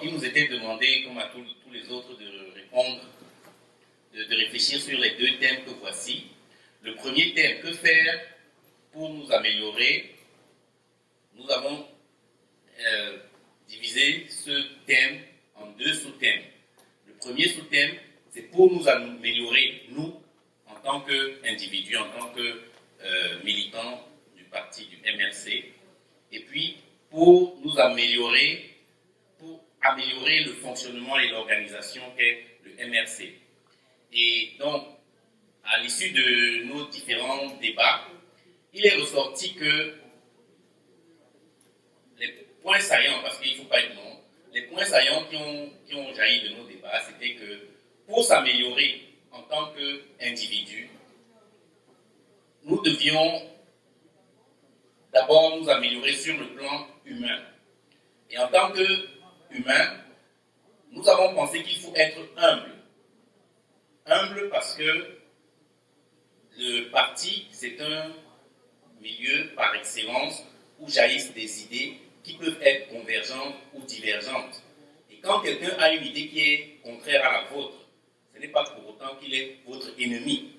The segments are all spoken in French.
il nous était demandé, comme à tous les autres, de répondre, de réfléchir sur les deux thèmes que voici. Le premier thème, que faire pour nous améliorer? Nous avons divisé ce thème en deux sous-thèmes. Le premier sous-thème, c'est pour nous améliorer, nous, en tant qu'individus, en tant que militants du parti, du MRC, et puis pour nous améliorer, pour améliorer le fonctionnement et l'organisation qu'est le MRC. Et donc, à l'issue de nos différents débats, il est ressorti que les points saillants, parce qu'il ne faut pas être long, les points saillants qui ont jailli de nos débats, c'était que pour s'améliorer en tant qu'individu, nous devions d'abord nous améliorer sur le plan humain. Et en tant qu'humain, nous avons pensé qu'il faut être humble. Humble parce que le parti, c'est un milieu par excellence où jaillissent des idées qui peuvent être convergentes ou divergentes. Et quand quelqu'un a une idée qui est contraire à la vôtre, ce n'est pas pour autant qu'il est votre ennemi.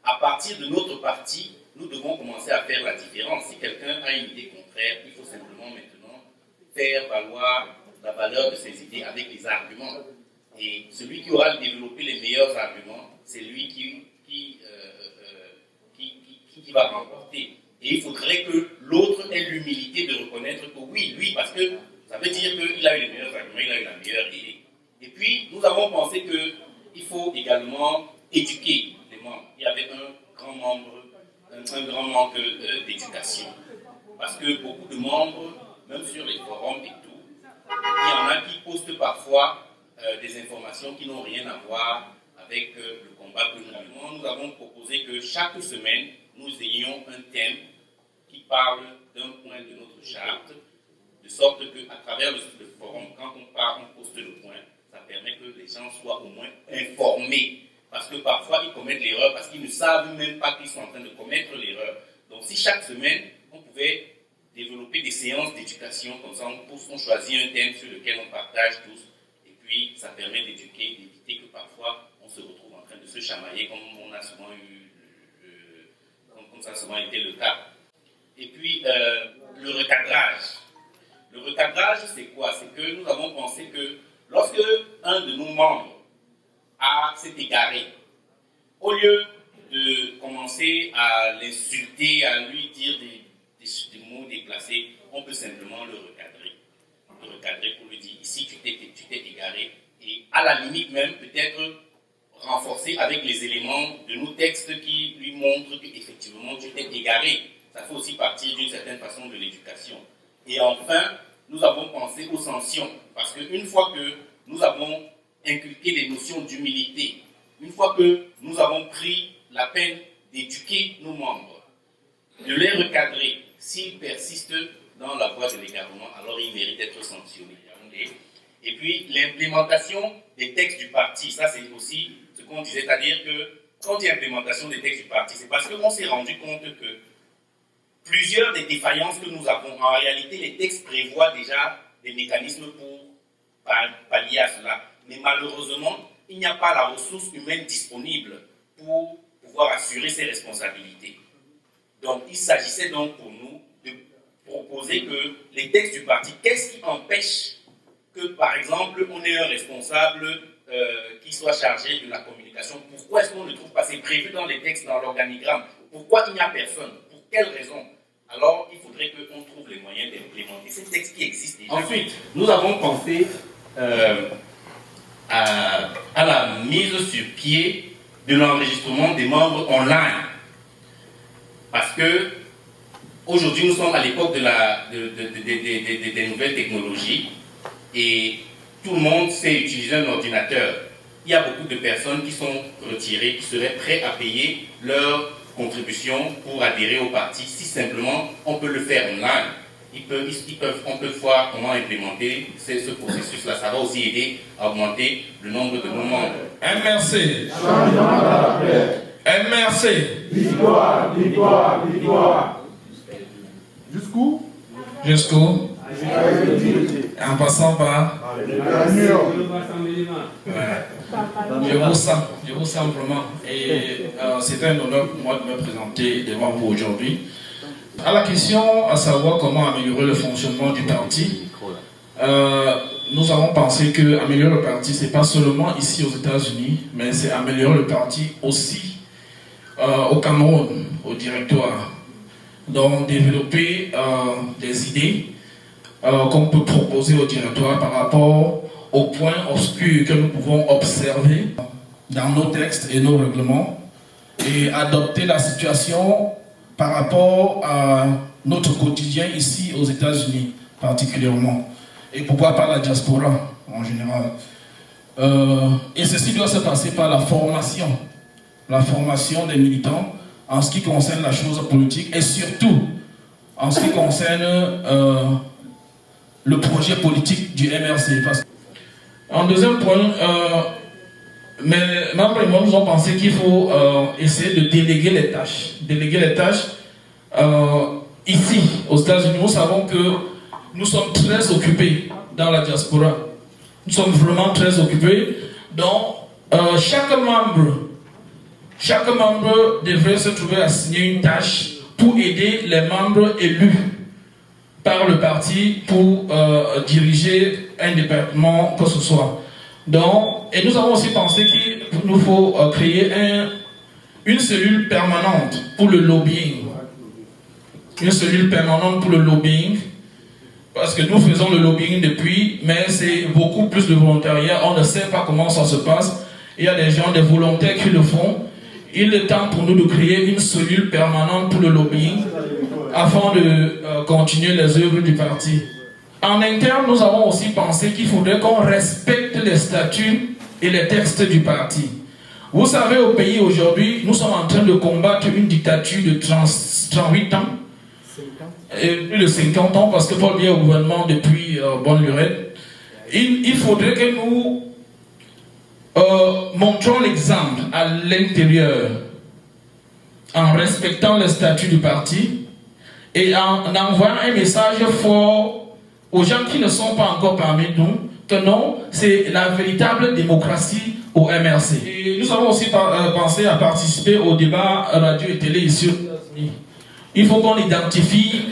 À partir de notre parti, nous devons commencer à faire la différence. Si quelqu'un a une idée contraire, il faut simplement maintenant faire valoir la valeur de ses idées avec les arguments. Et celui qui aura développé les meilleurs arguments, c'est lui qui va remporter. Et il faudrait que l'autre ait l'humilité de reconnaître que oui, lui, parce que ça veut dire qu'il a eu les meilleurs arguments, il a eu la meilleure idée. Et puis, nous avons pensé qu'il faut également éduquer les membres. Il y avait un grand manque d'éducation. Parce que beaucoup de membres, même sur les forums et tout, il y en a qui postent parfois des informations qui n'ont rien à voir avec le combat que nous menons. Nous avons proposé que chaque semaine, nous ayons un thème qui parle d'un point de notre charte, de sorte qu'à travers le forum, quand on poste le point, ça permet que les gens soient au moins informés. Parce que parfois, ils commettent l'erreur parce qu'ils ne savent même pas qu'ils sont en train de commettre l'erreur. Donc, si chaque semaine, on pouvait développer des séances d'éducation, comme ça, on choisit un thème sur lequel on partage tous, et puis ça permet d'éduquer, d'éviter que parfois, on se retrouve en train de se chamailler, comme on a souvent comme ça a souvent été le cas. Et puis, le recadrage. Le recadrage, c'est quoi? C'est que nous avons pensé que lorsque un de nos membres s'est égaré, au lieu de commencer à l'insulter, à lui dire des mots déplacés, on peut simplement le recadrer. Le recadrer pour lui dire, ici tu t'es égaré. Et à la limite même, peut-être renforcer avec les éléments de nos textes qui lui montrent qu'effectivement tu t'es égaré. Ça fait aussi partie d'une certaine façon de l'éducation. Et enfin, nous avons pensé aux sanctions. Parce qu'une fois que nous avons inculqué les notions d'humilité, une fois que nous avons pris la peine d'éduquer nos membres, de les recadrer, s'ils persistent dans la voie de l'égarement, alors ils méritent d'être sanctionnés. Et puis, l'implémentation des textes du parti, ça c'est aussi ce qu'on disait, c'est-à-dire que quand il y a implémentation des textes du parti, c'est parce qu'on s'est rendu compte que plusieurs des défaillances que nous avons, en réalité, les textes prévoient déjà des mécanismes pour pallier à cela. Mais malheureusement, il n'y a pas la ressource humaine disponible pour pouvoir assurer ces responsabilités. Donc, il s'agissait donc pour nous de proposer que les textes du parti, qu'est-ce qui empêche que, par exemple, on ait un responsable qui soit chargé de la communication? Pourquoi est-ce qu'on ne trouve pas? C'est prévu dans les textes, dans l'organigramme. Pourquoi il n'y a personne? Pour quelle raison? Alors, il faudrait qu'on trouve les moyens d'implémenter ces textes qui existent déjà. Ensuite, nous avons pensé à la mise sur pied de l'enregistrement des membres online. Parce que aujourd'hui, nous sommes à l'époque des nouvelles technologies et tout le monde sait utiliser un ordinateur. Il y a beaucoup de personnes qui sont retirées, qui seraient prêtes à payer leur contribution pour adhérer au parti. Si simplement on peut le faire online, on peut voir comment implémenter ce processus-là. Ça va aussi aider à augmenter le nombre de nos membres. MRC. MRC. Victoire, victoire, victoire. Jusqu'où? Jusqu'où? en passant par... Je vous sens vraiment. Et c'est un honneur pour moi de me présenter devant vous aujourd'hui. À la question à savoir comment améliorer le fonctionnement du parti, nous avons pensé que améliorer le parti, c'est pas seulement ici aux États-Unis, mais c'est améliorer le parti aussi au Cameroun, au directoire. Donc développer des idées qu'on peut proposer au directoire par rapport aux points obscurs que nous pouvons observer dans nos textes et nos règlements et adopter la situation par rapport à notre quotidien ici aux États-Unis particulièrement et pourquoi pas la diaspora en général. Et ceci doit se passer par la formation des militants en ce qui concerne la chose politique et surtout en ce qui concerne le projet politique du MRC. En deuxième point, mes membres et moi nous avons pensé qu'il faut essayer de déléguer les tâches. Ici, aux États-Unis, nous savons que nous sommes très occupés dans la diaspora. Nous sommes vraiment très occupés. Donc, chaque membre devrait se trouver assigné une tâche pour aider les membres élus par le parti pour diriger un département que ce soit. Donc, et nous avons aussi pensé qu'il nous faut créer une cellule permanente pour le lobbying. Une cellule permanente pour le lobbying, parce que nous faisons le lobbying depuis, mais c'est beaucoup plus de volontariat, on ne sait pas comment ça se passe. Il y a des gens, des volontaires qui le font. Il est temps pour nous de créer une cellule permanente pour le lobbying afin de continuer les œuvres du parti. En interne, nous avons aussi pensé qu'il faudrait qu'on respecte les statuts et les textes du parti. Vous savez, au pays aujourd'hui, nous sommes en train de combattre une dictature de 38 ans, et plus de 50 ans, parce que Paul Biya est au gouvernement depuis bonne lurette. Il faudrait que nous montrons l'exemple à l'intérieur en respectant les statuts du parti et en envoyant un message fort aux gens qui ne sont pas encore parmi nous que non, c'est la véritable démocratie au MRC. Et nous avons aussi pensé à participer au débat radio et télé ici aux États-Unis. Il faut qu'on identifie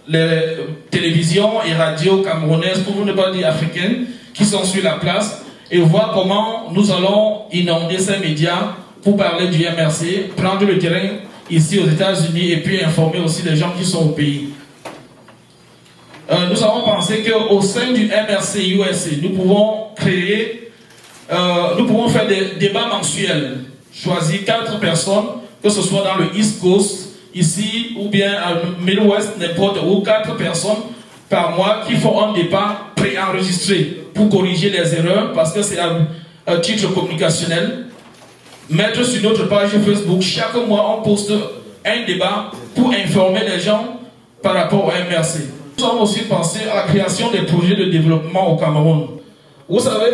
les télévisions et radios camerounaises, pour ne pas dire africaines, qui sont sur la place et voir comment nous allons inonder ces médias pour parler du MRC, prendre le terrain ici aux États-Unis et puis informer aussi les gens qui sont au pays. Nous avons pensé qu'au sein du MRC USA, nous pouvons faire des débats mensuels, choisir 4 personnes, que ce soit dans le East Coast, ici ou bien à Midwest, n'importe où, 4 personnes par mois qui font un débat préenregistré pour corriger les erreurs, parce que c'est un titre communicationnel. Mettre sur notre page Facebook, chaque mois on poste un débat pour informer les gens par rapport au MRC. Nous avons aussi pensé à la création des projets de développement au Cameroun. Vous savez,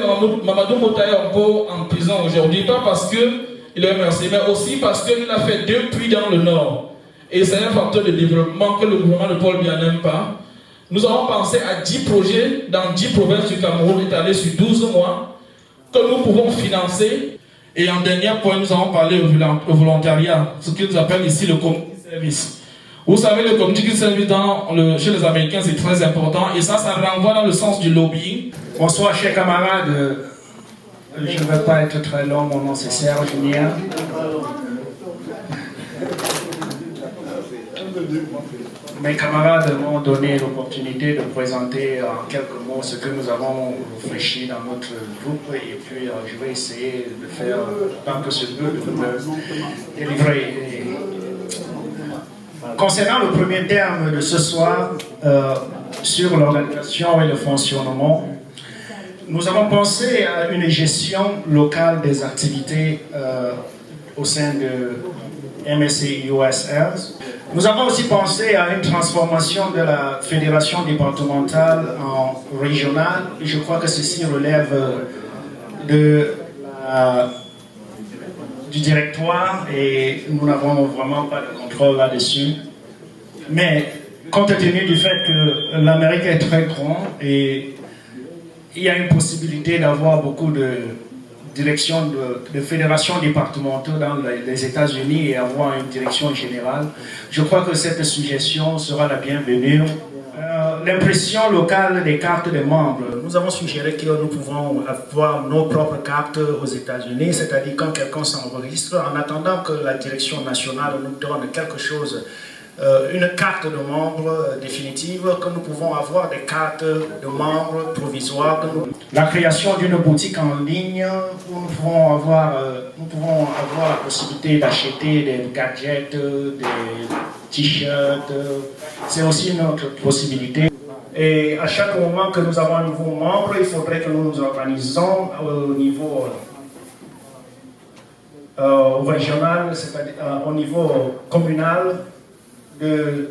Mamadou Mouta est encore en prison aujourd'hui, pas parce qu'il est MRC, mais aussi parce qu'il a fait 2 puits dans le nord. Et c'est un facteur de développement que le gouvernement de Paul Biya n'aime pas. Nous avons pensé à 10 projets dans 10 provinces du Cameroun étalés sur 12 mois que nous pouvons financer. Et en dernier point, nous avons parlé au volontariat, ce qu'ils appellent ici le community service. Vous savez, le community service chez les Américains, c'est très important et ça renvoie dans le sens du lobbying. Bonsoir, chers camarades. Je ne vais pas être très long, mon nom c'est Serge Nia. Mes camarades m'ont donné l'opportunité de présenter en quelques mots ce que nous avons réfléchi dans notre groupe et puis je vais essayer de faire tant que je peux de me délivrer. Concernant le premier terme de ce soir, sur l'organisation et le fonctionnement, nous avons pensé à une gestion locale des activités au sein de MSC USL. Nous avons aussi pensé à une transformation de la fédération départementale en régionale. Et je crois que ceci relève du directoire et nous n'avons vraiment pas de contrôle là-dessus. Mais compte tenu du fait que l'Amérique est très grande et il y a une possibilité d'avoir beaucoup de directions de fédérations départementales dans les États-Unis et avoir une direction générale. Je crois que cette suggestion sera la bienvenue. L'impression locale des cartes des membres. Nous avons suggéré que nous pouvons avoir nos propres cartes aux États-Unis, c'est-à-dire quand quelqu'un s'enregistre, en attendant que la direction nationale nous donne quelque chose, une carte de membre définitive, que nous pouvons avoir des cartes de membres provisoires. La création d'une boutique en ligne où nous pouvons avoir la possibilité d'acheter des gadgets, des t-shirts, c'est aussi une autre possibilité. Et à chaque moment que nous avons un nouveau membre, il faudrait que nous nous organisons au niveau régional, c'est-à-dire au niveau communal, de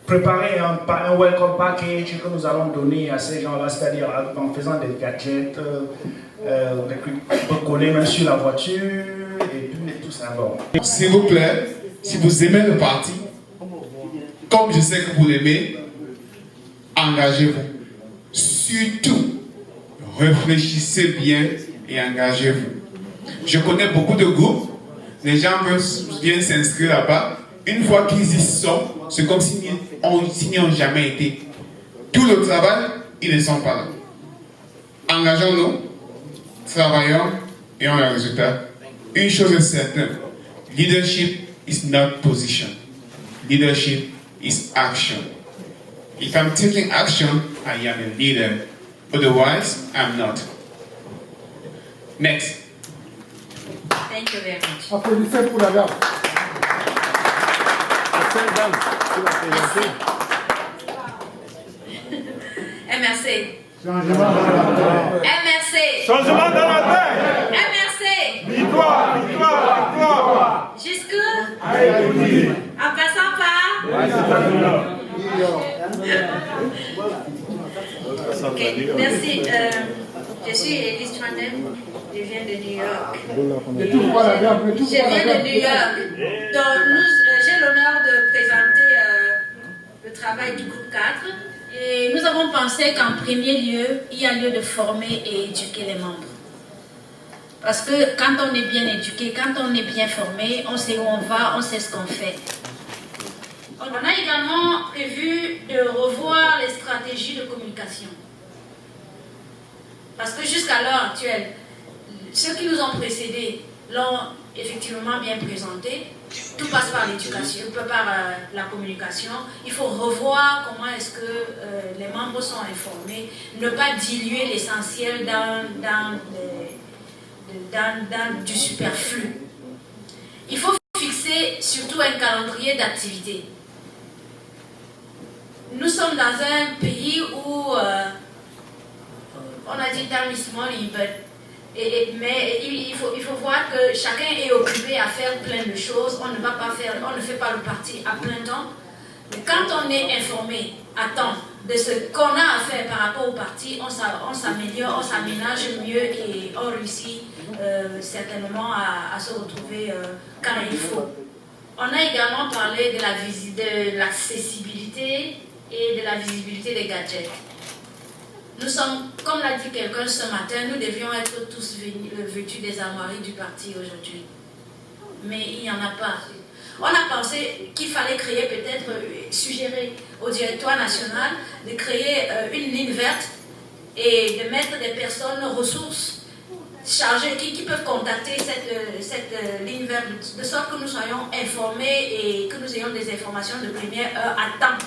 préparer un welcome package que nous allons donner à ces gens-là, c'est-à-dire en faisant des gadgets, coller même sur la voiture, et tout ça. Bon. S'il vous plaît, si vous aimez le parti, comme je sais que vous l'aimez, engagez-vous. Surtout, réfléchissez bien et engagez-vous. Je connais beaucoup de groupes, les gens viennent s'inscrire là-bas. Une fois qu'ils y sont, c'est comme s'ils n'y ont jamais été. Tout le travail, ils ne sont pas là. Engageons-nous, travaillons et on a le résultat. Une chose est certaine, leadership is not position. Leadership is action. If I'm taking action, I am a leader. Otherwise, I'm not. Next. Thank you very much. Applaudissez pour la dame. MRC. Changement dans la terre. MRC. Changement dans la terre. MRC. Victoire, victoire, victoire. Jusque Haïti. en passant par. Ok, merci. Je suis Elise Trandem. Je viens de New York. Je viens de New York. Donc, j'ai l'honneur de présenter le travail du groupe 4. Et nous avons pensé qu'en premier lieu, il y a lieu de former et éduquer les membres. Parce que quand on est bien éduqué, quand on est bien formé, on sait où on va, on sait ce qu'on fait. On a également prévu de revoir les stratégies de communication. Parce que jusqu'à l'heure actuelle, ceux qui nous ont précédés l'ont effectivement bien présenté. Tout passe par l'éducation, par la communication. Il faut revoir comment est-ce que les membres sont informés, ne pas diluer l'essentiel dans du superflu. Il faut fixer surtout un calendrier d'activité. Nous sommes dans un pays où on a dit time is money, mais il faut voir que chacun est occupé à faire plein de choses. On ne fait pas le parti à plein temps. Mais quand on est informé à temps de ce qu'on a à faire par rapport au parti, on s'améliore, on s'aménage mieux et on réussit certainement à se retrouver quand il faut. On a également parlé de l'accessibilité et de la visibilité des gadgets. Nous sommes, comme l'a dit quelqu'un ce matin, nous devions être tous vêtus des armoiries du parti aujourd'hui. Mais il n'y en a pas. On a pensé qu'il fallait créer, peut-être suggérer au directoire national de créer une ligne verte et de mettre des personnes ressources chargées qui peuvent contacter cette ligne verte, de sorte que nous soyons informés et que nous ayons des informations de première heure à temps.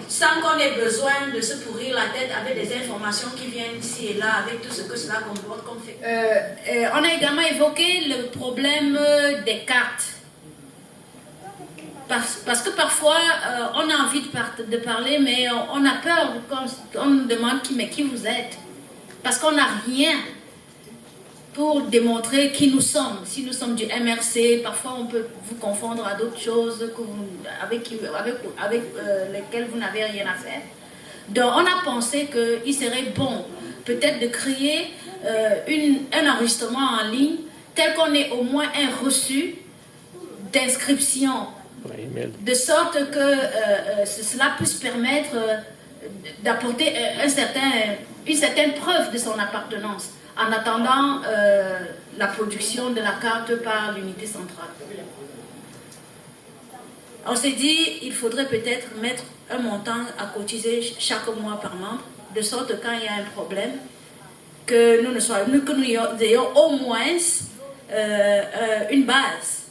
Sans qu'on ait besoin de se pourrir la tête avec des informations qui viennent ici et là, avec tout ce que cela comporte comme fait. On a également évoqué le problème des cartes. Parce que parfois, on a envie de parler, mais on a peur quand on nous demande qui vous êtes. Parce qu'on n'a rien pour démontrer qui nous sommes. Si nous sommes du MRC, parfois on peut vous confondre à d'autres choses avec lesquelles vous n'avez rien à faire. Donc on a pensé qu'il serait bon peut-être de créer un enregistrement en ligne tel qu'on ait au moins un reçu d'inscription, de sorte que cela puisse permettre d'apporter une certaine preuve de son appartenance en attendant la production de la carte par l'unité centrale. On s'est dit il faudrait peut-être mettre un montant à cotiser chaque mois par membre, de sorte que quand il y a un problème, que nous ayons au moins une base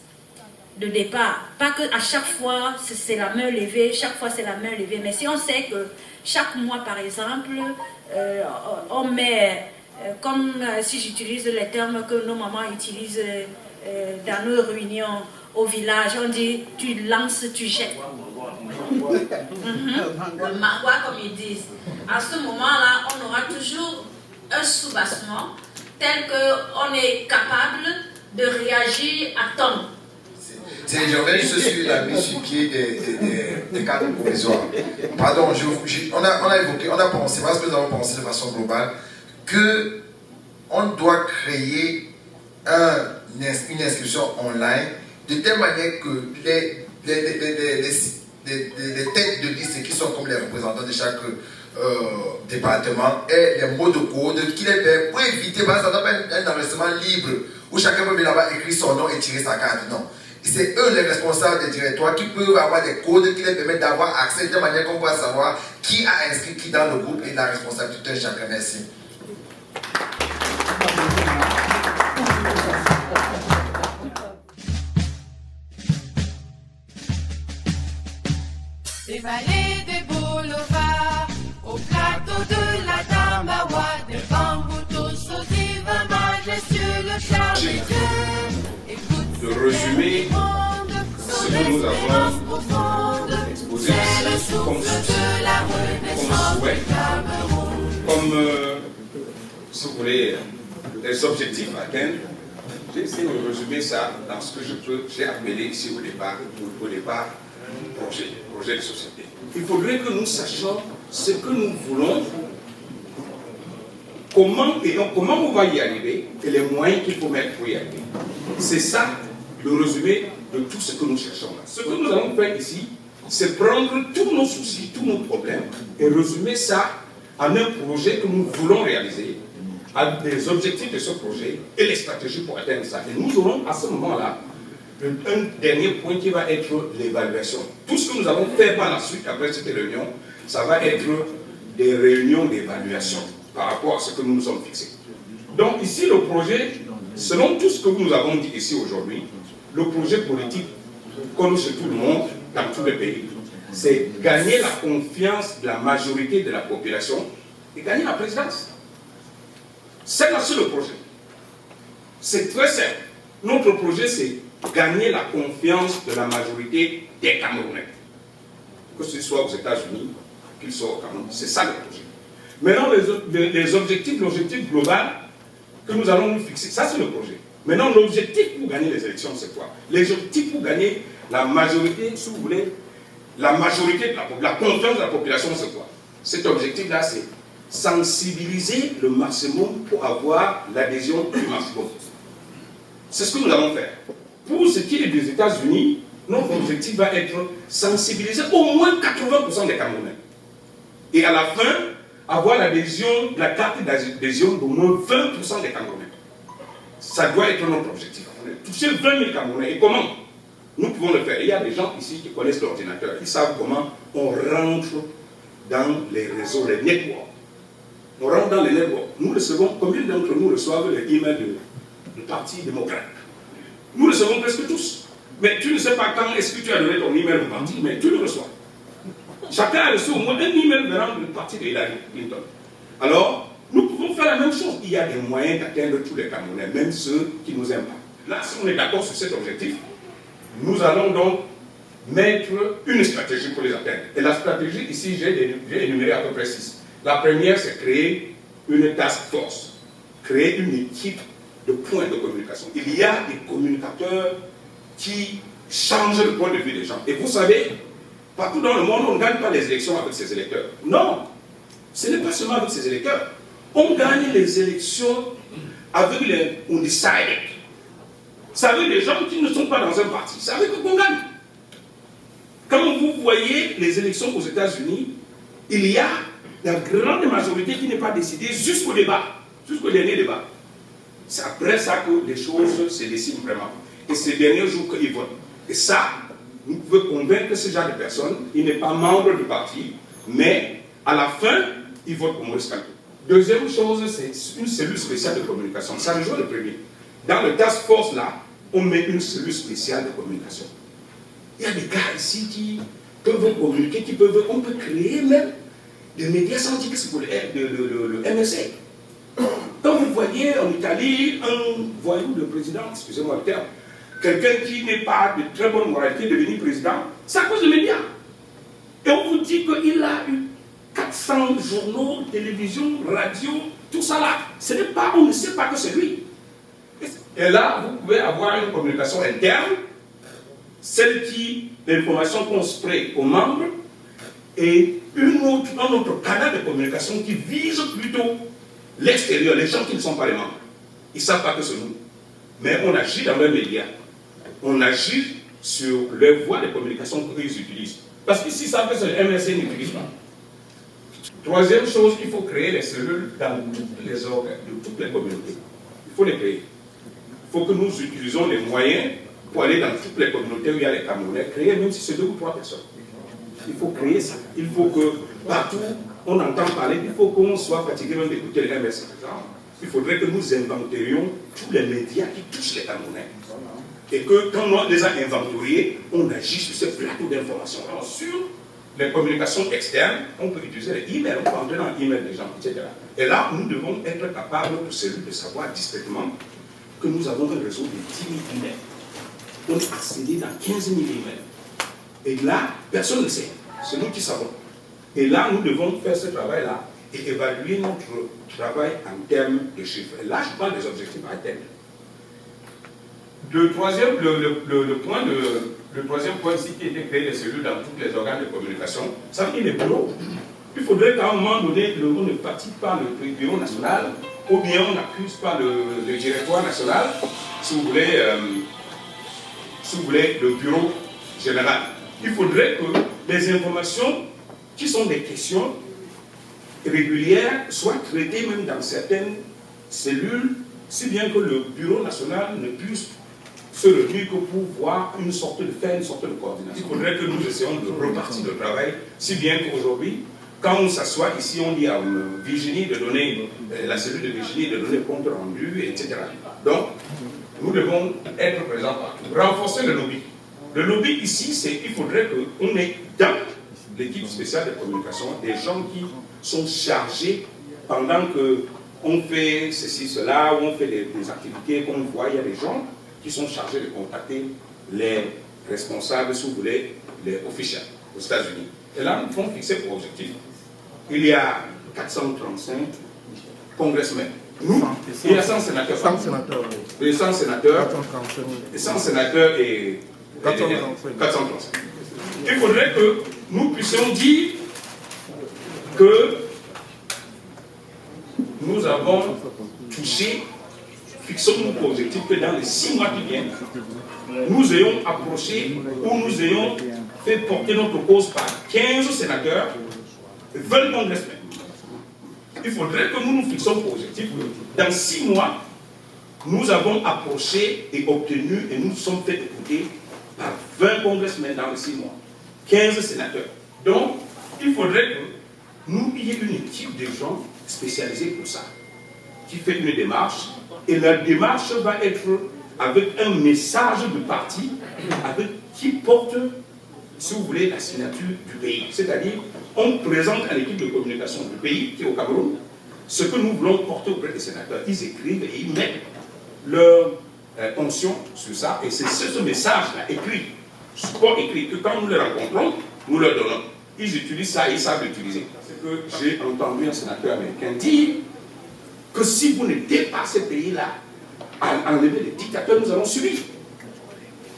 de départ. Pas qu'à chaque fois c'est la main levée, mais si on sait que chaque mois par exemple, on met, comme si j'utilise les termes que nos mamans utilisent dans nos réunions au village, on dit tu lances, tu jettes. Le marwa comme ils disent. À ce moment-là, on aura toujours un soubassement tel qu'on est capable de réagir à temps. Je reviens juste sur la mise sur pied des cadres provisoires. Pardon, on a pensé, parce que nous avons pensé de façon globale, qu'on doit créer une inscription online de telle manière que les têtes de liste qui sont comme les représentants de chaque département aient les mots de code qui les permettent pour éviter, parce que ça doit pas être un enregistrement libre où chacun peut venir là-bas écrire son nom et tirer sa carte. Non. C'est eux les responsables des directoires qui peuvent avoir des codes qui les permettent d'avoir accès de telle manière qu'on va savoir qui a inscrit qui dans le groupe et la responsabilité de chacun. Merci. Des vallées, des boulevards, au plateau de la Tamawa, des bambous tous aux divins majestueux, le charme des dieux. De résumer ce que nous avons exposé ici comme souhait, comme, si vous voulez, les objectifs à atteindre. J'ai essayé de résumer ça dans ce que j'ai appelé ici au départ projet de société. Il faudrait que nous sachions ce que nous voulons, comment on va y arriver et les moyens qu'il faut mettre pour y arriver. C'est ça le résumé de tout ce que nous cherchons là. Ce que nous allons faire ici, c'est prendre tous nos soucis, tous nos problèmes et résumer ça en un projet que nous voulons réaliser, avec des objectifs de ce projet et les stratégies pour atteindre ça. Et nous aurons à ce moment-là un dernier point qui va être l'évaluation. Tout ce que nous allons faire par la suite, après cette réunion, ça va être des réunions d'évaluation par rapport à ce que nous nous sommes fixés. Donc ici, le projet, selon tout ce que nous avons dit ici aujourd'hui, le projet politique, comme chez tout le monde, dans tous les pays, c'est gagner la confiance de la majorité de la population et gagner la présidence. C'est là sur le projet. C'est très simple. Notre projet, c'est gagner la confiance de la majorité des Camerounais. Que ce soit aux États-Unis, qu'il soit au Cameroun, c'est ça le projet. Maintenant, les objectifs, l'objectif global que nous allons nous fixer, ça c'est le projet. Maintenant, l'objectif pour gagner les élections, c'est quoi? L'objectif pour gagner la majorité, si vous voulez, la majorité de la confiance de la population, c'est quoi? Cet objectif-là, c'est sensibiliser le maximum pour avoir l'adhésion du maximum. C'est ce que nous allons faire. Pour ce qui est des États-Unis, notre objectif va être sensibiliser au moins 80% des Camerounais. Et à la fin, avoir l'adhésion, la carte d'adhésion d'au moins 20% des Camerounais. Ça doit être notre objectif. Toucher 20 000 Camerounais. Et comment nous pouvons le faire? Il y a des gens ici qui connaissent l'ordinateur. Ils savent comment on rentre dans les réseaux, les networks. On rentre dans les networks. Nous recevons, combien d'entre nous reçoivent les emails du Parti démocrate? Nous recevons presque tous. Mais tu ne sais pas quand est-ce que tu as donné ton email au parti, mais tu le reçois. Chacun a reçu au moins un email venant du parti de Hillary Clinton. Alors, nous pouvons faire la même chose. Il y a des moyens d'atteindre tous les Camerounais, même ceux qui nous aiment pas. Là, si on est d'accord sur cet objectif, nous allons donc mettre une stratégie pour les atteindre. Et la stratégie, ici, j'ai énuméré à peu près 6. La première, c'est créer une task force, créer une équipe de points de communication. Il y a des communicateurs qui changent le point de vue des gens. Et vous savez, partout dans le monde, on ne gagne pas les élections avec ses électeurs. Non, ce n'est pas seulement avec ses électeurs. On gagne les élections avec les undecided. C'est avec les gens qui ne sont pas dans un parti. C'est avec eux qu'on gagne. Quand vous voyez les élections aux États-Unis, il y a la grande majorité qui n'est pas décidée jusqu'au débat, jusqu'au dernier débat. C'est après ça que les choses se décident vraiment. Et c'est le dernier jour qu'ils votent. Et ça, nous pouvons convaincre ce genre de personnes, il n'est pas membre du parti, mais à la fin, il vote pour Maurice Kamto. Deuxième chose, c'est une cellule spéciale de communication. Ça rejoint le premier. Dans le task force là, on met une cellule spéciale de communication. Il y a des gars ici qui peuvent communiquer, on peut créer même des médias sans dire que c'est pour le MSA. Quand vous voyez en Italie un voyou de président, excusez-moi le terme, quelqu'un qui n'est pas de très bonne moralité devenir président, c'est à cause des médias. Et on vous dit qu'il a eu 400 journaux, télévision, radio, tout ça là. Ce n'est pas, on ne sait pas que c'est lui. Et là, vous pouvez avoir une communication interne, celle qui, l'information qu'on spray aux membres, et un autre canal de communication qui vise plutôt l'extérieur, les gens qui ne sont pas les membres. Ils ne savent pas que c'est nous. Mais on agit dans leurs médias. On agit sur les voies de communication qu'ils utilisent. Parce qu'ici, ça fait que le MSC n'utilise pas. Troisième chose, il faut créer les cellules dans les organes de toutes les communautés. Il faut les créer. Il faut que nous utilisions les moyens pour aller dans toutes les communautés où il y a les Camerounais, créer même si c'est 2 ou 3 personnes. Il faut créer ça. Il faut que partout on entend parler, il faut qu'on soit fatigué même d'écouter les MSC. Il faudrait que nous inventorions tous les médias qui touchent les Camerounais. Et que quand on les a inventoriés, on agit sur ce plateau d'information. Alors sur les communications externes, on peut utiliser les emails, on peut entrer dans l'email des gens, etc. Et là, nous devons être capables, notre cellule, de savoir discrètement que nous avons un réseau de 10 000 emails. On est accédé dans 15 000 emails. Et là, personne ne sait. C'est nous qui savons. Et là, nous devons faire ce travail-là et évaluer notre travail en termes de chiffres. Et là, je parle des objectifs à atteindre. Le troisième point ici qui était créé les cellules dans tous les organes de communication, ça veut dire les bureaux. Il faudrait qu'à un moment donné, on ne participe pas le bureau national, ou bien on n'accuse pas le directoire national, si vous voulez, le bureau général. Il faudrait que les informations qui sont des questions régulières soient traitées même dans certaines cellules, si bien que le bureau national ne puisse se réunir que pour voir une sorte de coordination. Il faudrait que nous essayions de repartir le travail, si bien qu'aujourd'hui, quand on s'assoit ici, on dit à Virginie de donner, la cellule de Virginie de donner compte rendu, etc. Donc, nous devons être présents partout. Renforcer le lobby. Le lobby ici, il faudrait qu'on ait dans l'équipe spéciale de communication des gens qui sont chargés pendant qu'on fait ceci, cela, ou on fait des activités qu'on voit, il y a des gens qui sont chargés de contacter les responsables, si vous voulez, les officiels aux États-Unis. Et là, nous devons fixer pour objectif. Il y a 435 congressmen. Nous, il y a 100 sénateurs. 100 sénateurs. Les 100 sénateurs. 100 sénateurs et 435. Il faudrait que nous puissions dire que nous avons touché, fixons-nous pour objectif que dans les 6 mois qui viennent, nous ayons approché ou nous ayons fait porter notre cause par 15 sénateurs, 20 congressmen. Il faudrait que nous nous fixons pour objectif que dans 6 mois, nous avons approché et obtenu et nous sommes fait écouter par 20 congressmen dans les 6 mois, 15 sénateurs. Donc, il faudrait que nous ayons une équipe de gens spécialisés pour ça, qui fait une démarche, et la démarche va être avec un message de parti, qui porte, si vous voulez, la signature du pays. C'est-à-dire, on présente à l'équipe de communication du pays, qui est au Cameroun, ce que nous voulons porter auprès des sénateurs. Ils écrivent et ils mettent leur onction sur ça, et c'est ce message-là, écrit, support écrit, que quand nous les rencontrons, nous leur donnons. Ils utilisent ça et ils savent l'utiliser. C'est que j'ai entendu un sénateur américain dire que si vous n'aidez pas ce pays-là à enlever les dictateurs, nous allons subir.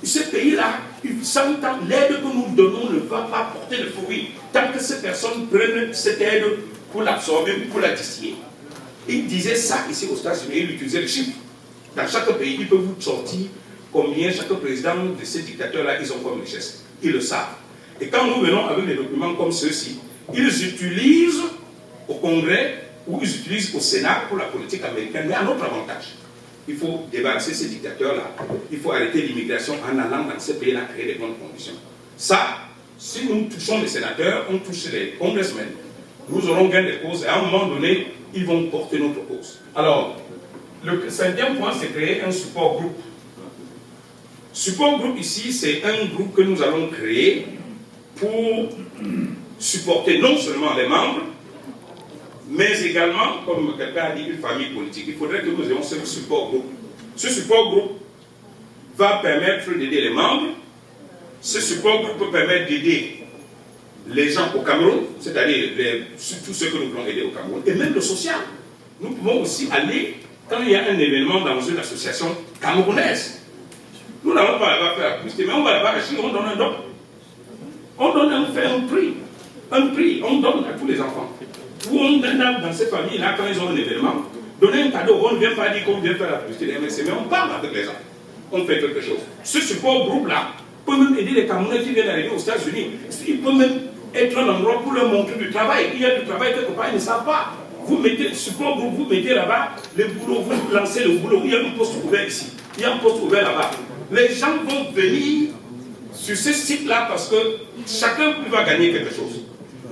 Ce pays-là, l'aide que nous donnons ne va pas porter de fruits tant que ces personnes prennent cette aide pour l'absorber, pour la distiller. Il disait ça ici aux États-Unis, il utilisait les chiffres. Dans chaque pays, il peut vous sortir combien chaque président de ces dictateurs-là, ils ont comme richesse. Ils le savent. Et quand nous venons avec des documents comme ceux-ci, Ils utilisent au Congrès ou ils utilisent au Sénat pour la politique américaine, mais à notre avantage. Il faut débarrasser ces dictateurs-là. Il faut arrêter l'immigration en allant dans ces pays-là créer des bonnes conditions. Ça, si nous touchons les sénateurs, on touche les congressmen, nous aurons gain de cause et à un moment donné, ils vont porter notre cause. Alors, le cinquième point, c'est créer un support groupe. Support groupe ici, c'est un groupe que nous allons créer pour supporter non seulement les membres, mais également, comme quelqu'un a dit, une famille politique. Il faudrait que nous ayons ce support groupe. Ce support groupe va permettre d'aider les membres. Ce support groupe peut permettre d'aider les gens au Cameroun, c'est-à-dire tous ceux que nous voulons aider au Cameroun, et même le social. Nous pouvons aussi aller, quand il y a un événement dans une association camerounaise, nous n'allons pas là-bas faire la publicité, mais on va là-bas acheter, on donne un don. On fait un prix, on donne à tous les enfants. Ou on donne dans ces familles-là, quand ils ont un événement, donner un cadeau, on ne vient pas dire qu'on vient faire la publicité des MSC, mais on parle avec les gens, on fait quelque chose. Ce support groupe-là peut même aider les Camerounais qui viennent d'arriver aux États-Unis. Il peut même être un endroit pour leur montrer du travail. Il y a du travail quelque part, ils ne savent pas. Vous mettez le support groupe, vous mettez là-bas les boulots, vous lancez le boulot. Il y a un poste ouvert ici, il y a un poste ouvert là-bas. Les gens vont venir sur ce site-là parce que chacun va gagner quelque chose.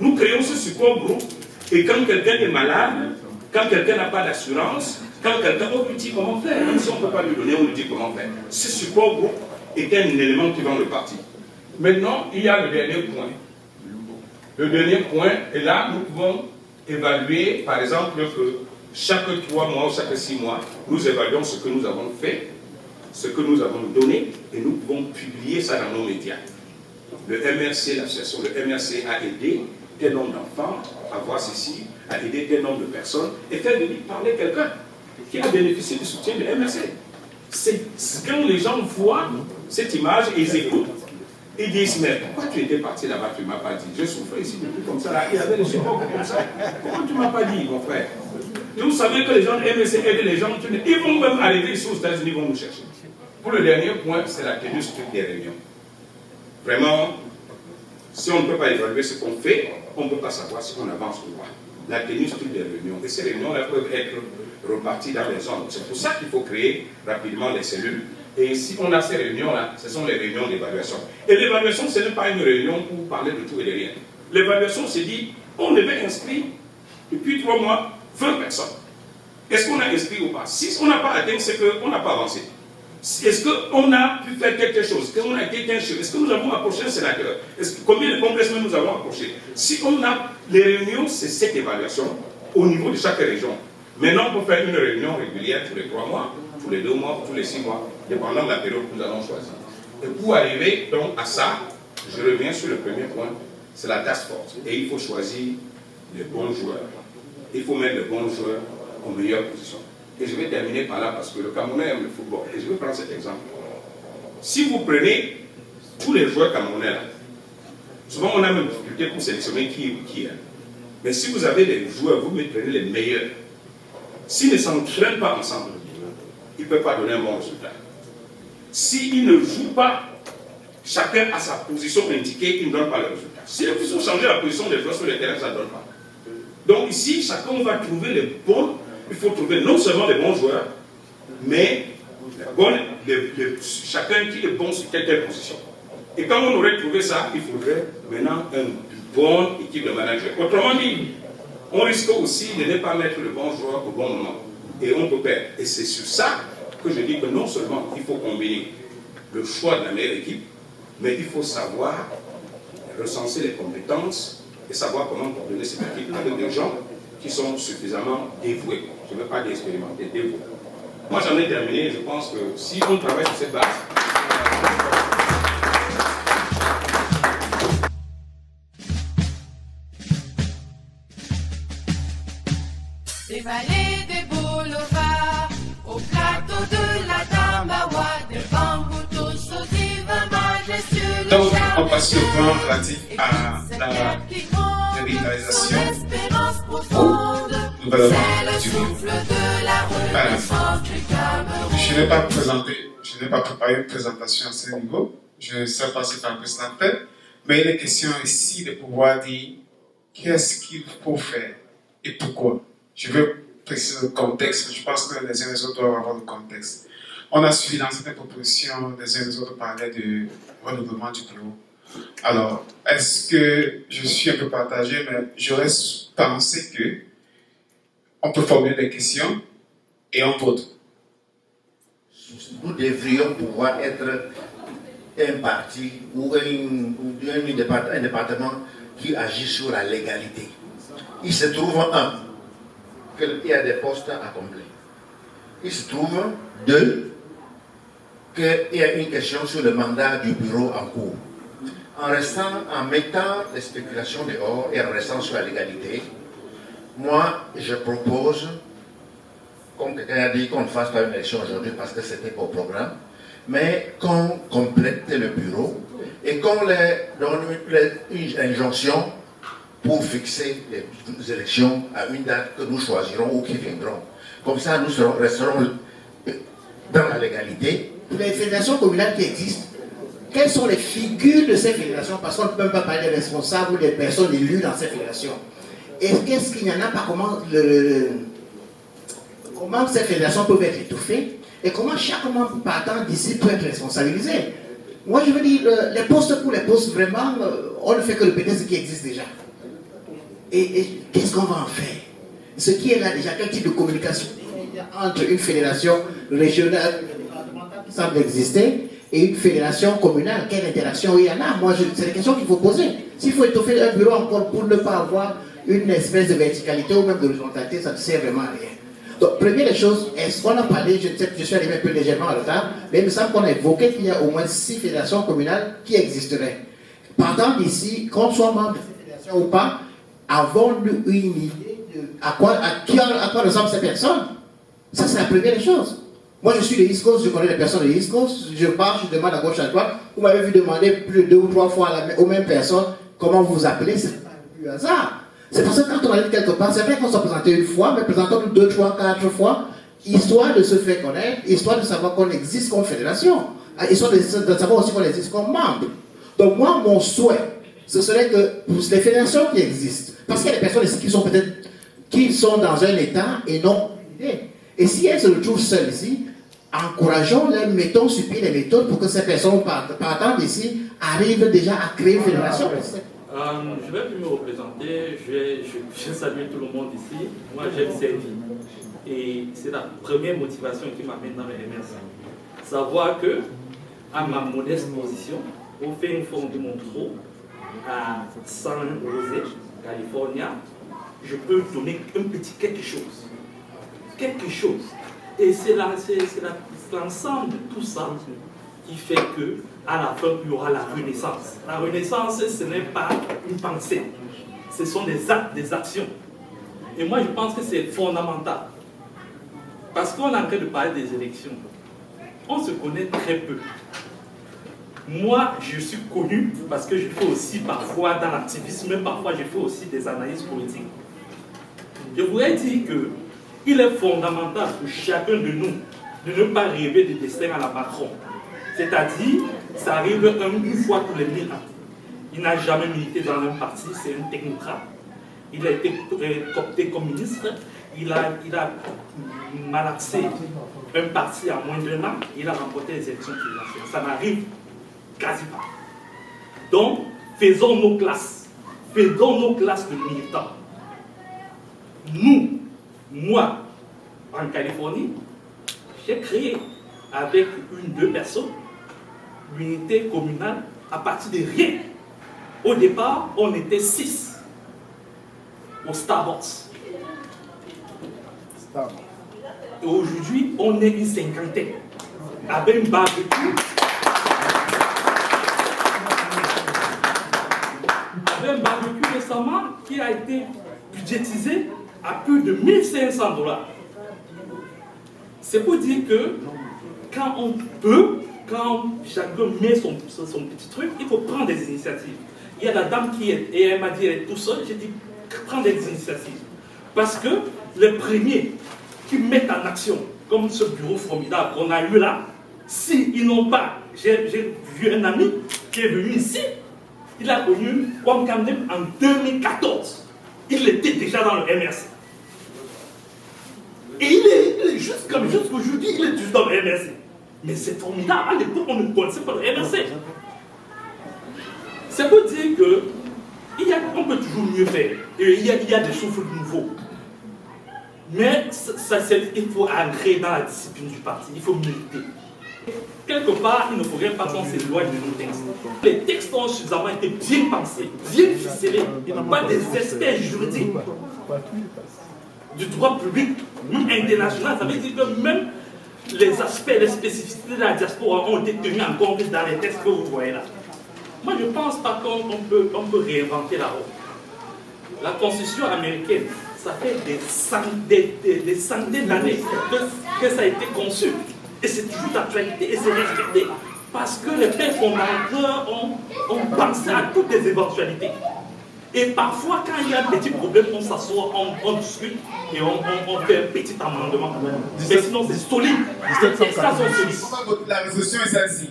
Nous créons ce support groupe et quand quelqu'un est malade, quand quelqu'un n'a pas d'assurance, quand quelqu'un, on lui dit comment faire. Même si on ne peut pas lui donner, on lui dit comment faire. Ce support groupe est un élément qui va le parti. Maintenant, il y a le dernier point. Le dernier point, et là, nous pouvons évaluer, par exemple, que chaque 3 mois ou chaque 6 mois, nous évaluons ce que nous avons fait, ce que nous avons donné, et nous pouvons publier ça dans nos médias. Le MRC, l'association, le MRC a aidé tel nombre d'enfants à voir ceci, a aidé tel nombre de personnes, et faire venir parler quelqu'un qui a bénéficié du soutien de MRC. C'est quand les gens voient cette image et ils écoutent, ils disent, mais pourquoi tu étais parti là-bas, tu ne m'as pas dit? Je souffrais ici depuis comme ça, là. Il y avait des supports comme ça. Pourquoi tu ne m'as pas dit, mon frère? Vous savez que les gens de MSC aident les gens, ils vont même arriver ici aux États-Unis, ils vont nous chercher. Pour le dernier point, c'est la tenue stricte des réunions. Vraiment, si on ne peut pas évaluer ce qu'on fait, on ne peut pas savoir si on avance ou pas. La tenue stricte des réunions. Et ces réunions-là peuvent être reparties dans les zones. C'est pour ça qu'il faut créer rapidement les cellules. Et si on a ces réunions-là, ce sont les réunions d'évaluation. Et l'évaluation, ce n'est pas une réunion pour parler de tout et de rien. L'évaluation, c'est dit, on avait inscrit depuis 3 mois 20 personnes. Est-ce qu'on a inscrit ou pas? Si on n'a pas atteint, c'est qu'on n'a pas avancé. Est-ce qu'on a pu faire quelque chose? Est-ce que nous avons approché un sénateur? Combien de congressmen nous avons approché? Si on a les réunions, c'est cette évaluation au niveau de chaque région. Maintenant, on peut faire une réunion régulière tous les 3 mois, tous les 2 mois, tous les 6 mois, dépendant de la période que nous allons choisir. Et pour arriver donc à ça, je reviens sur le premier point, c'est la task force. Et il faut choisir les bons joueurs. Il faut mettre les bons joueurs aux meilleures positions. Et je vais terminer par là parce que le Camerounais aime le football. Et je vais prendre cet exemple. Si vous prenez tous les joueurs camerounais là, souvent on a même difficulté pour sélectionner qui est. Mais si vous avez des joueurs, vous prenez les meilleurs. S'ils ne s'entraînent pas ensemble, ils ne peuvent pas donner un bon résultat. S'ils ne jouent pas, chacun a sa position indiquée, ils ne donnent pas le résultat. Si ils ont changé la position des joueurs sur le terrain, ça ne donne pas. Donc ici, chacun va trouver les bons. Il faut trouver non seulement les bons joueurs, mais chacun qui est bon sur telle position. Et quand on aurait trouvé ça, il faudrait maintenant une bonne équipe de managers. Autrement dit, on risque aussi de ne pas mettre le bon joueur au bon moment. Et on peut perdre. Et c'est sur ça que je dis que non seulement il faut combiner le choix de la meilleure équipe, mais il faut savoir recenser les compétences et savoir comment coordonner cette équipe avec des gens qui sont suffisamment dévoués. Je ne veux pas dire expérimentés, dévoués. Moi j'en ai terminé, je pense que si on travaille sur cette base, Des vallées, des boulevards, au plateau de la Tambawa, des bambous sautivants majestueux. Donc, on passe au plan relatif à la revitalisation ou gouvernement du Cameroun. Je n'ai pas préparé une présentation à ce niveau. Je ne sais pas si tu as un peu fait, mais il est question ici de pouvoir dire qu'est-ce qu'il faut faire et pourquoi. Je vais préciser le contexte, je pense que les uns et les autres doivent avoir le contexte. On a suivi dans cette proposition, les uns et les autres parlaient du renouvellement du bureau. Alors, est-ce que je suis un peu partagé, mais j'aurais pensé que on peut formuler des questions et on vote. Nous devrions pouvoir être un parti ou un département qui agit sur la légalité. Il se trouve, un, qu'il y a des postes à combler. Il se trouve, deux, qu'il y a une question sur le mandat du bureau en cours. En mettant les spéculations dehors et en restant sur la légalité, moi, je propose, comme quelqu'un a dit, qu'on ne fasse pas une élection aujourd'hui parce que c'était au programme, mais qu'on complète le bureau et qu'on donne une injonction pour fixer les élections à une date que nous choisirons ou qui viendront. Comme ça, nous resterons dans la légalité. Les fédérations communales qui existent, quelles sont les figures de ces fédérations? Parce qu'on ne peut pas parler des responsables ou des personnes élues dans ces fédérations. Et qu'est-ce qu'il n'y en a pas? Comment ces fédérations peuvent être étouffées? Et comment chaque membre partant d'ici peut être responsabilisé? Moi, je veux dire, les postes pour les postes, vraiment, on ne fait que le PDC qui existe déjà. Et qu'est-ce qu'on va en faire? Ce qui est là déjà, quel type de communication entre une fédération régionale qui semble exister et une fédération communale, quelle interaction il y en a? Moi, c'est des questions qu'il faut poser. S'il faut étoffer un bureau encore pour ne pas avoir une espèce de verticalité ou même de horizontalité, ça ne sert vraiment à rien. Donc, première des choses, est-ce qu'on a parlé, je ne sais, je suis arrivé un peu légèrement en retard, mais il me semble qu'on a évoqué qu'il y a au moins 6 fédérations communales qui existeraient. Partant d'ici, qu'on soit membre de ces fédérations ou pas, avons-nous une idée de à quoi ressemblent ces personnes? Ça, c'est la première des choses. Moi, je suis de East Coast, je connais les personnes de East Coast, je marche, je demande à gauche, à droite. Vous m'avez vu demander plus de 2 ou 3 fois aux mêmes personnes comment vous vous appelez, c'est pas du hasard. C'est parce que quand on arrive quelque part, c'est vrai qu'on s'est présenté une fois, mais présentons-nous 2, 3, 4 fois, histoire de se faire connaître, histoire de savoir qu'on existe comme fédération, histoire de savoir aussi qu'on existe comme membre. Donc moi, mon souhait, ce serait que pour les fédérations qui existent, parce qu'il y a des personnes ici qui sont dans un état et non idée. Et si elles se retrouvent seules ici, encourageons-les, mettons sur pied les méthodes pour que ces personnes partant d'ici arrivent déjà à créer une fédération. Je vais plus me représenter, je salue tout le monde ici. Moi, j'aime servir. Et c'est la première motivation qui m'amène dans le MRC. Savoir que, à ma modeste position, au fin fond de mon trou, à San José, California, je peux donner un petit quelque chose. Quelque chose. Et c'est l'ensemble de tout ça qui fait que, à la fin, il y aura la renaissance. La renaissance, ce n'est pas une pensée. Ce sont des actes, des actions. Et moi, je pense que c'est fondamental. Parce qu'on est en train de parler des élections. On se connaît très peu. Moi, je suis connu parce que je fais aussi parfois dans l'activisme, même parfois je fais aussi des analyses politiques. Je voudrais dire qu'il est fondamental pour chacun de nous de ne pas rêver de destin à la Macron. C'est-à-dire, ça arrive une fois tous les 1000 ans. Il n'a jamais milité dans un parti, c'est un technocrate. Il a été coopté comme ministre, il a malaxé un parti en moins d'1 an, il a remporté les élections présidentielles. Ça n'arrive quasi pas. Donc, faisons nos classes de militants. Nous, moi, en Californie, j'ai créé avec 1-2 personnes l'unité communale à partir de rien. Au départ, on était 6 au Starbucks. Et aujourd'hui, on est une 50aine avec un barbecue. Avec un barbecue récemment qui a été budgétisé à plus de 1 500 $. C'est pour dire que quand on peut, quand chacun met son petit truc, il faut prendre des initiatives. Il y a la dame qui est, et elle m'a dit, elle est tout seule, j'ai dit, prends des initiatives. Parce que les premiers qui mettent en action, comme ce bureau formidable qu'on a eu là, s'ils n'ont pas, j'ai vu un ami qui est venu ici, il a connu Kwame Kamdem en 2014. il était déjà dans le MRC. Et il est jusqu'aujourd'hui, il est toujours dans le MRC. Mais c'est formidable, à l'époque, on ne connaissait pas le MRC. Ça veut dire qu'on peut toujours mieux faire. Et il y a des souffles nouveaux. Mais il faut ancrer dans la discipline du parti, il faut militer. Quelque part, il ne faudrait pas qu'on s'éloigne de nos textes. Les textes ont suffisamment été bien pensés, bien ficelés, pas des experts juridiques du droit public, même international. Ça veut dire que même les aspects, les spécificités de la diaspora ont été tenus en compte dans les textes que vous voyez là. Moi, je ne pense pas qu'on peut réinventer la roue. La Constitution américaine, ça fait des centaines d'années que ça a été conçu. Et c'est toujours d'actualité et c'est respecté. Parce que les pères fondateurs ont pensé à toutes les éventualités. Et parfois, quand il y a un petit problème, on s'assoit, on discute et on fait un petit amendement. Mais sinon, c'est solide. La résolution est celle-ci.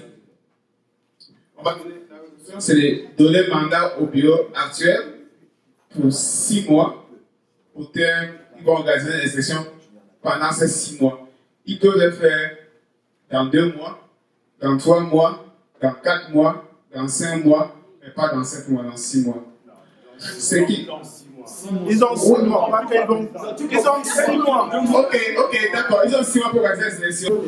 La résolution, c'est de donner mandat au bureau actuel pour 6 mois. Ils vont organiser les élections pendant ces 6 mois. Ils peuvent le faire dans 2 mois, dans 3 mois, dans 4 mois, dans 5 mois, mais pas dans 7 mois, dans 6 mois. C'est qui? Ils ont 6 mois, pas qu'ils vont. Ils ont 6 mois. Ok, d'accord. Ils ont 6 mois pour organiser les élections.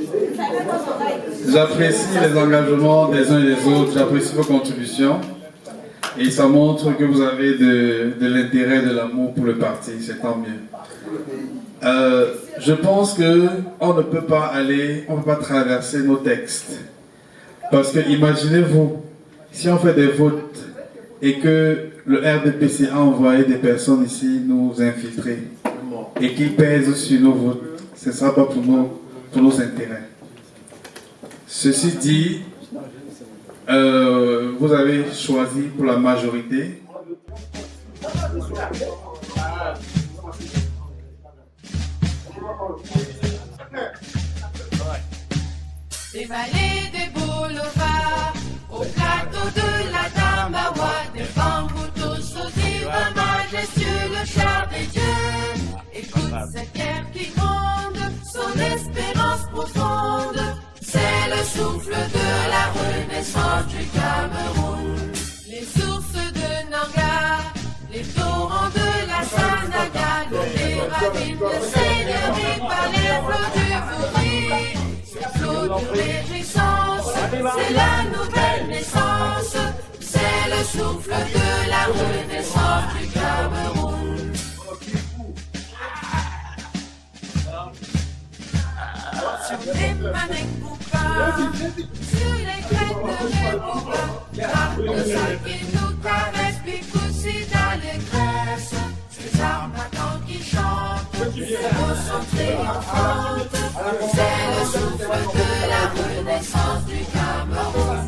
J'apprécie les engagements des uns et des autres, j'apprécie vos contributions. Et ça montre que vous avez de l'intérêt, de l'amour pour le parti, c'est tant mieux. Je pense qu'on ne peut pas on ne peut pas traverser nos textes. Parce que imaginez-vous, si on fait des votes et que le RDPC a envoyé des personnes ici nous infiltrer et qu'ils pèsent sur nos votes, ce ne sera pas pour nos intérêts. Ceci dit, vous avez choisi pour la majorité. Des vallées, des boulevards, au plateau de la Dambawa, des bambous sautivres, majestueux, le char des dieux. Écoute cette guerre qui gronde, son espérance profonde, c'est le souffle de la renaissance du Cameroun. Les sources de Nanga, les torrents de la Sanaga, les ravines, le Seigneur par les flots du Vouri. C'est flot de réjouissance, c'est la nouvelle naissance, c'est le souffle de la renaissance du Cameroun. Sur les Manekouka, sur les crêtes de Rebouba, par le sol qui nous caresse, Picoussi dans les graisses, ces armatans qui chantent, ces mots sont triomphantes, c'est le souffle de la renaissance du Cameroun.